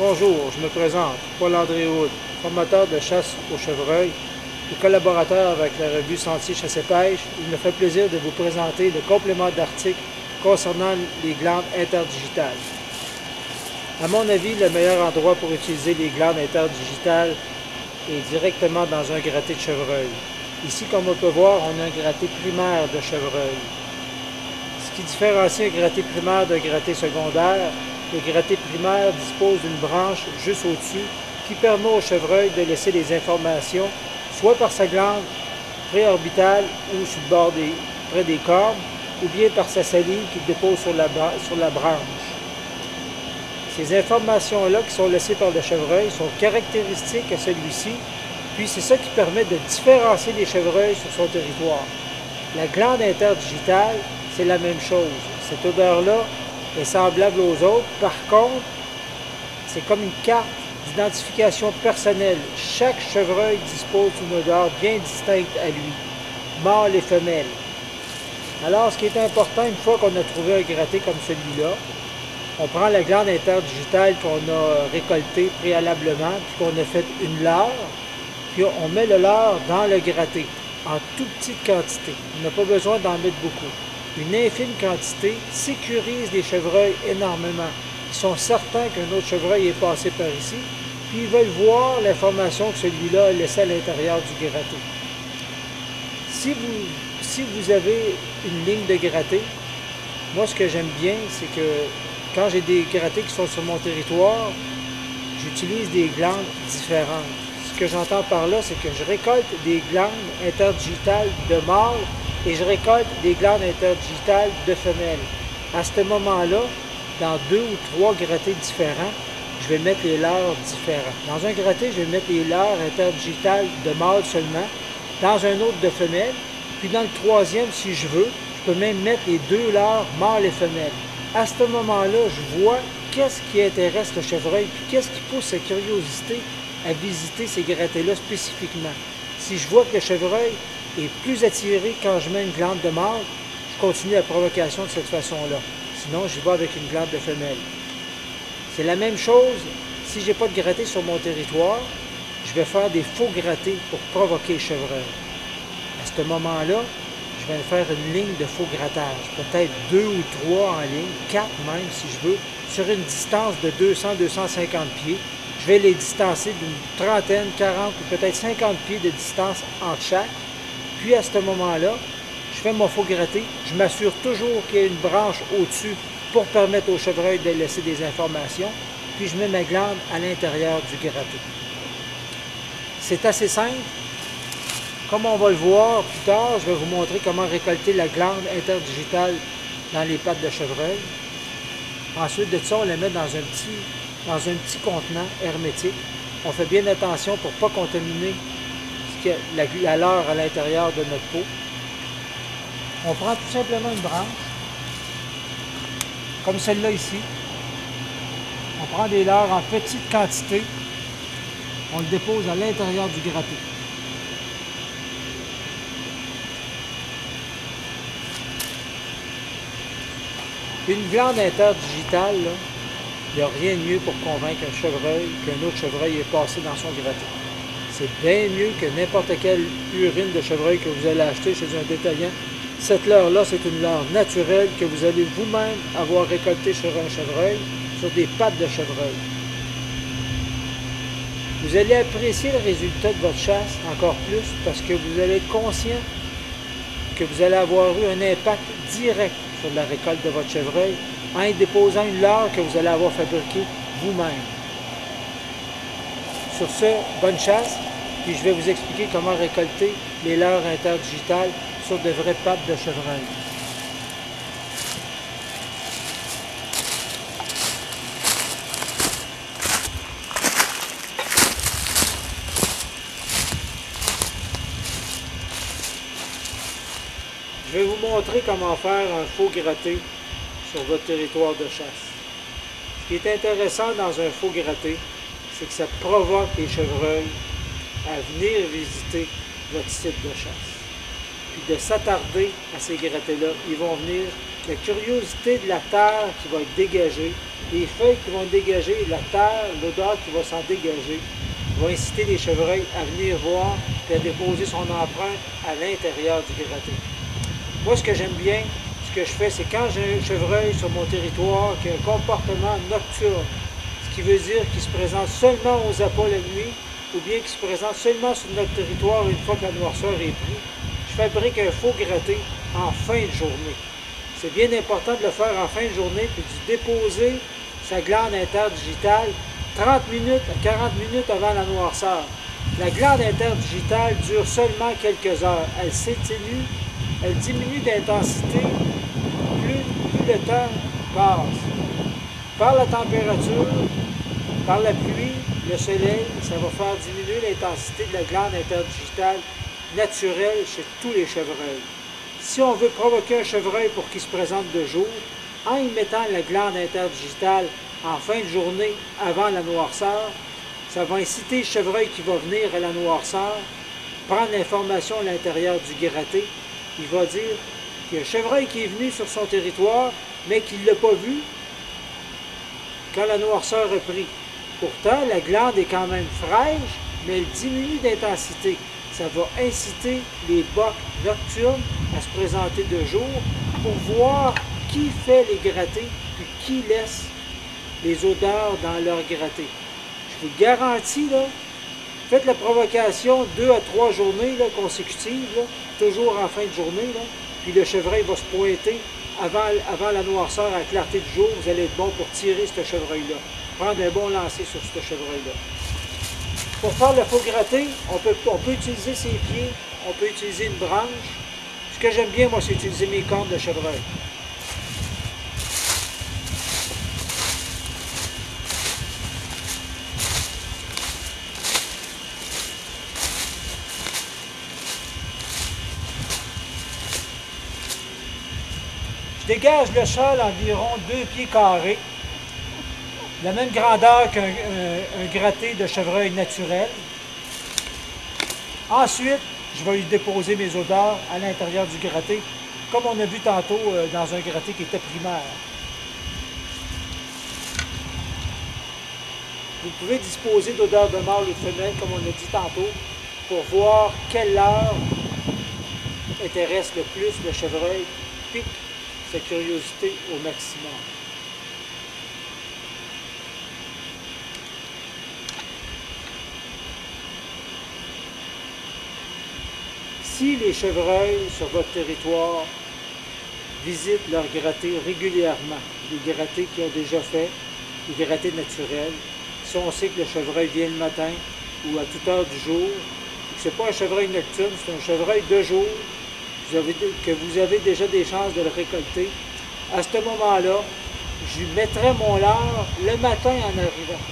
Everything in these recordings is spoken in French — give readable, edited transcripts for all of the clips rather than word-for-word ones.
Bonjour, je me présente, Paul-André Houd, formateur de chasse au chevreuil et collaborateur avec la revue Sentier Chasse et Pêche. Il me fait plaisir de vous présenter le complément d'articles concernant les glandes interdigitales. À mon avis, le meilleur endroit pour utiliser les glandes interdigitales est directement dans un gratté de chevreuil. Ici, comme on peut voir, on a un gratté primaire de chevreuil. Ce qui différencie un gratté primaire d'un gratté secondaire, le gratté primaire dispose d'une branche juste au-dessus qui permet au chevreuil de laisser des informations, soit par sa glande préorbitale ou sur le bord près des cornes, ou bien par sa salive qu'il dépose sur la branche. Ces informations-là qui sont laissées par le chevreuil sont caractéristiques à celui-ci, puis c'est ça qui permet de différencier les chevreuils sur son territoire. La glande interdigitale, c'est la même chose. Cette odeur-là est semblable aux autres. Par contre, c'est comme une carte d'identification personnelle. Chaque chevreuil dispose d'une odeur bien distincte à lui, mâle et femelle. Alors, ce qui est important, une fois qu'on a trouvé un gratté comme celui-là, on prend la glande interdigitale qu'on a récoltée préalablement, puis qu'on a fait une leurre, puis on met le leurre dans le gratté, en toute petite quantité. On n'a pas besoin d'en mettre beaucoup. Une infime quantité sécurise les chevreuils énormément. Ils sont certains qu'un autre chevreuil est passé par ici, puis ils veulent voir l'information que celui-là a laissée à l'intérieur du gratté. Si vous avez une ligne de gratté, moi ce que j'aime bien, c'est que quand j'ai des grattés qui sont sur mon territoire, j'utilise des glandes différentes. Ce que j'entends par là, c'est que je récolte des glandes interdigitales de mâles et je récolte des glandes interdigitales de femelles. À ce moment-là, dans 2 ou 3 grattés différents, je vais mettre les leurres différents. Dans un gratté, je vais mettre les leurres interdigitales de mâles seulement, dans un autre de femelles, puis dans le troisième, si je veux, je peux même mettre les 2 leurres mâles et femelles. À ce moment-là, je vois qu'est-ce qui intéresse le chevreuil, puis qu'est-ce qui pousse sa curiosité à visiter ces grattés-là spécifiquement. Si je vois que le chevreuil est plus attiré quand je mets une glande de mâle, je continue la provocation de cette façon-là. Sinon, je vais avec une glande de femelle. C'est la même chose si je n'ai pas de gratté sur mon territoire, je vais faire des faux grattés pour provoquer le chevreuil. À ce moment-là, je vais faire une ligne de faux grattage, peut-être 2 ou 3 en ligne, 4 même si je veux, sur une distance de 200-250 pieds. Je vais les distancer d'une trentaine, 40 ou peut-être 50 pieds de distance entre chaque. Puis à ce moment-là, je fais mon faux gratté. Je m'assure toujours qu'il y a une branche au-dessus pour permettre au chevreuil de laisser des informations. Puis je mets ma glande à l'intérieur du gratté. C'est assez simple. Comme on va le voir plus tard, je vais vous montrer comment récolter la glande interdigitale dans les pattes de chevreuil. Ensuite de ça, on la met dans un petit contenant hermétique. On fait bien attention pour ne pas contaminer la leurre à l'intérieur de notre peau. On prend tout simplement une branche, comme celle-là ici. On prend des leurres en petite quantité. On le dépose à l'intérieur du gratté. Une glande interdigitale, il n'y a rien de mieux pour convaincre un chevreuil qu'un autre chevreuil est passé dans son gratté. C'est bien mieux que n'importe quelle urine de chevreuil que vous allez acheter chez un détaillant. Cette leurre-là, c'est une leurre naturelle que vous allez vous-même avoir récoltée sur un chevreuil, sur des pattes de chevreuil. Vous allez apprécier le résultat de votre chasse encore plus parce que vous allez être conscient que vous allez avoir eu un impact direct sur la récolte de votre chevreuil en y déposant une leurre que vous allez avoir fabriquée vous-même. Sur ce, bonne chasse, puis je vais vous expliquer comment récolter les leurres interdigitales sur de vraies pattes de chevreuil. Je vais vous montrer comment faire un faux gratté sur votre territoire de chasse. Ce qui est intéressant dans un faux gratté, c'est que ça provoque les chevreuils à venir visiter votre site de chasse. Puis de s'attarder à ces grattés-là, ils vont venir, la curiosité de la terre qui va être dégagée Les feuilles qui vont dégager, la terre, l'odeur qui va s'en dégager, va inciter les chevreuils à venir voir et à déposer son empreinte à l'intérieur du gratté. Moi, ce que j'aime bien, ce que je fais, c'est quand j'ai un chevreuil sur mon territoire qui a un comportement nocturne, ce qui veut dire qu'il se présente seulement aux appâts la nuit, ou bien qu'il se présente seulement sur notre territoire une fois que la noirceur est prise, je fabrique un faux gratté en fin de journée. C'est bien important de le faire en fin de journée, puis de déposer sa glande interdigitale 30 minutes à 40 minutes avant la noirceur. La glande interdigitale dure seulement quelques heures. Elle s'éteignue, elle diminue d'intensité plus le temps passe. Par la température, par la pluie, le soleil, ça va faire diminuer l'intensité de la glande interdigitale naturelle chez tous les chevreuils. Si on veut provoquer un chevreuil pour qu'il se présente de jour, en y mettant la glande interdigitale en fin de journée avant la noirceur, ça va inciter le chevreuil qui va venir à la noirceur, prendre l'information à l'intérieur du gratté. Il va dire qu'il y a un chevreuil qui est venu sur son territoire, mais qu'il ne l'a pas vu quand la noirceur a pris. Pourtant, la glande est quand même fraîche, mais elle diminue d'intensité. Ça va inciter les bocs nocturnes à se présenter de jour pour voir qui fait les grattés, puis qui laisse les odeurs dans leur gratté. Je vous garantis, là, faites la provocation 2 à 3 journées là, consécutives, là, toujours en fin de journée, là, puis le chevreuil va se pointer avant la noirceur à la clarté du jour. Vous allez être bon pour tirer ce chevreuil-là. Prendre un bon lancer sur ce chevreuil-là. Pour faire le faux gratté, on peut utiliser ses pieds, on peut utiliser une branche. Ce que j'aime bien, moi, c'est utiliser mes cornes de chevreuil. Je dégage le sol environ 2 pieds carrés, la même grandeur qu'un gratté de chevreuil naturel. Ensuite, je vais y déposer mes odeurs à l'intérieur du gratté, comme on a vu tantôt dans un gratté qui était primaire. Vous pouvez disposer d'odeurs de mâle ou de femelle, comme on a dit tantôt, pour voir quelle heure intéresse le plus le chevreuil, pique sa curiosité au maximum. Si les chevreuils sur votre territoire visitent leur gratté régulièrement, les grattés qu'ils ont déjà fait, les grattés naturels, si on sait que le chevreuil vient le matin ou à toute heure du jour, que ce n'est pas un chevreuil nocturne, c'est un chevreuil de jour, que vous avez déjà des chances de le récolter, à ce moment-là, je mettrai mon leurre le matin en arrivant.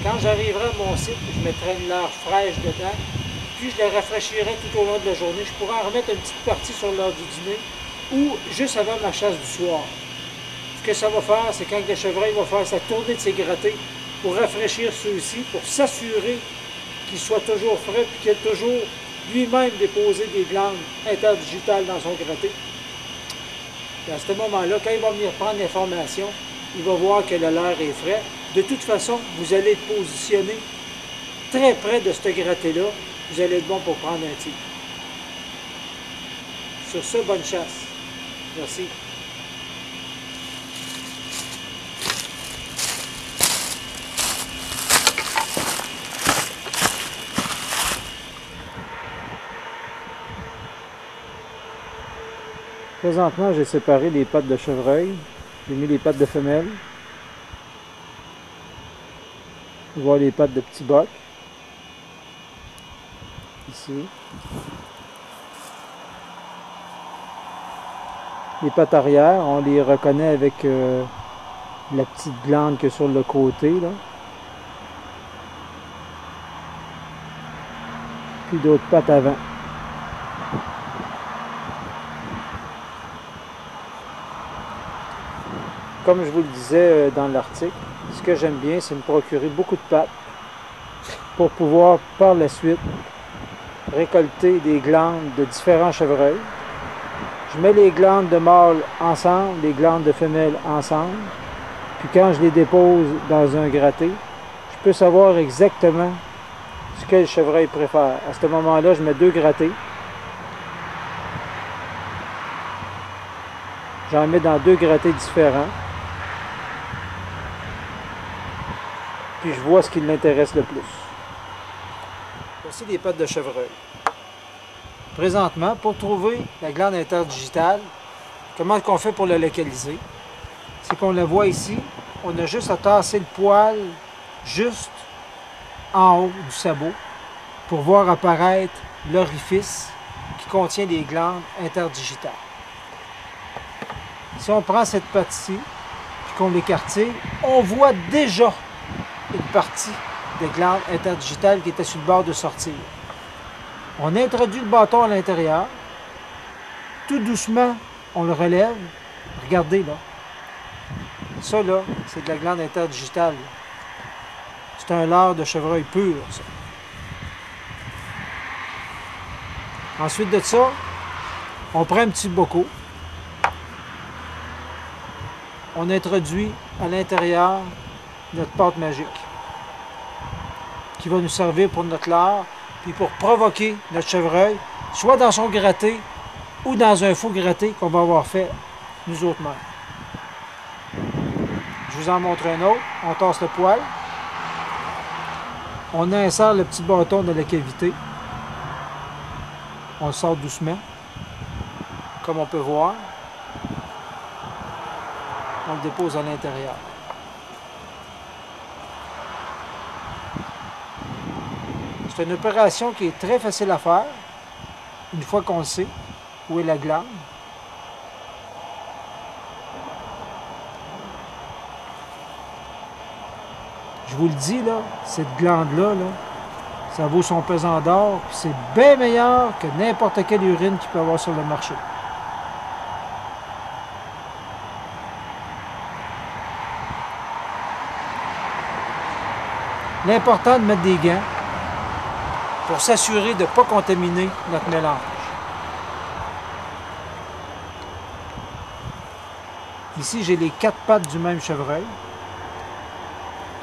Quand j'arriverai à mon site, je mettrai une leurre fraîche dedans, puis je le rafraîchirai tout au long de la journée. Je pourrais en remettre une petite partie sur l'heure du dîner ou juste avant ma chasse du soir. Ce que ça va faire, c'est quand le chevreuil va faire sa tournée de ses grattés pour rafraîchir ceux-ci, pour s'assurer qu'il soit toujours frais et qu'il ait toujours lui-même déposé des glandes interdigitales dans son gratté. Et à ce moment-là, quand il va venir prendre l'information, il va voir que le leurre est frais. De toute façon, vous allez être positionné très près de ce gratté-là. Vous allez être bon pour prendre un tir. Sur ce, bonne chasse. Merci. Présentement, j'ai séparé les pattes de chevreuil. J'ai mis les pattes de femelle. On voit les pattes de petits bocs. Ici. Les pattes arrière, on les reconnaît avec la petite glande que sur le côté, là. Puis d'autres pattes avant. Comme je vous le disais dans l'article, ce que j'aime bien, c'est me procurer beaucoup de pattes pour pouvoir par la suite récolter des glandes de différents chevreuils. Je mets les glandes de mâle ensemble, les glandes de femelle ensemble, Puis quand je les dépose dans un gratté, je peux savoir exactement ce que le chevreuil préfère. À ce moment-là, je mets 2 grattés. J'en mets dans 2 grattés différents. Puis je vois ce qui l'intéresse le plus. Voici les pattes de chevreuil. Présentement, pour trouver la glande interdigitale, comment on fait pour la localiser? C'est qu'on la voit ici, on a juste à tasser le poil juste en haut du sabot pour voir apparaître l'orifice qui contient les glandes interdigitales. Si on prend cette partie et qu'on l'écartille, on voit déjà une partie des glandes interdigitales qui était sur le bord de sortir. On introduit le bâton à l'intérieur. Tout doucement, on le relève. Regardez là. Ça là, c'est de la glande interdigitale. C'est un lard de chevreuil pur, ça. Ensuite de ça, on prend un petit bocaux. On introduit à l'intérieur notre pâte magique qui va nous servir pour notre lard, puis pour provoquer notre chevreuil, soit dans son gratté ou dans un faux gratté qu'on va avoir fait nous autres mêmes. Je vous en montre un autre. On tasse le poil. On insère le petit bâton dans la cavité. On le sort doucement, comme on peut voir. On le dépose à l'intérieur. C'est une opération qui est très facile à faire, une fois qu'on sait où est la glande. Je vous le dis, là, cette glande-là, ça vaut son pesant d'or, puis c'est bien meilleur que n'importe quelle urine qu'il peut y avoir sur le marché. L'important de mettre des gants pour s'assurer de ne pas contaminer notre mélange. Ici, j'ai les 4 pattes du même chevreuil.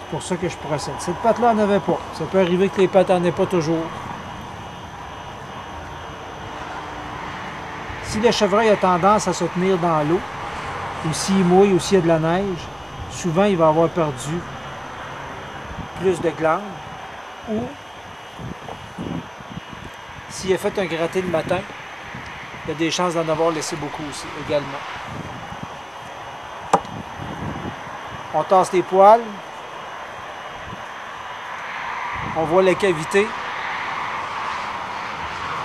C'est pour ça que je procède. Cette patte-là, n'en avait pas. Ça peut arriver que les pattes n'en aient pas toujours. Si le chevreuil a tendance à se tenir dans l'eau, ou s'il mouille, ou s'il y a de la neige, souvent il va avoir perdu plus de glandes, ou s'il a fait un gratté le matin, il y a des chances d'en avoir laissé beaucoup aussi, également. On tasse les poils. On voit la cavité qui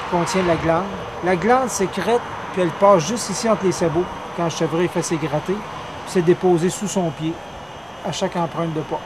contient la glande. La glande sécrète, puis elle passe juste ici entre les sabots quand le chevreuil fait ses grattés, puis c'est déposé sous son pied à chaque empreinte de pas.